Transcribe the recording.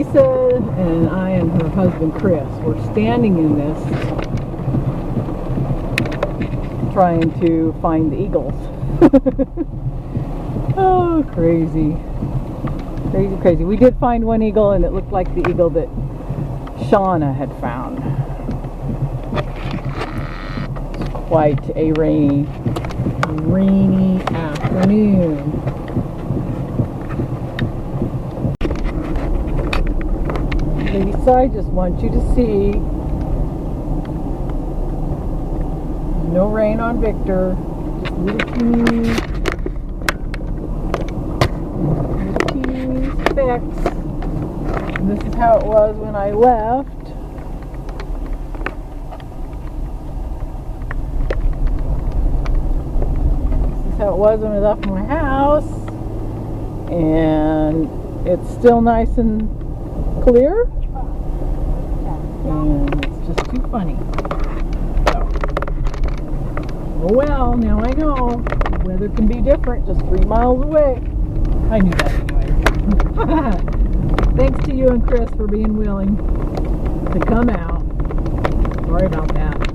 Lisa and I and her husband Chris were standing in this trying to find the eagles. Oh, crazy. Crazy, crazy. We did find one eagle, and it looked like the eagle that Shauna had found. It's quite a rainy afternoon. Lisa, I just want you to see no rain on Victor, just little teeny specks. And this is how it was when I left. This is how it was when I left my house. And it's still nice and clear. And it's just too funny. Oh well, now I know. The weather can be different just 3 miles away. I knew that anyway. Thanks to you and Chris for being willing to come out. Sorry about that.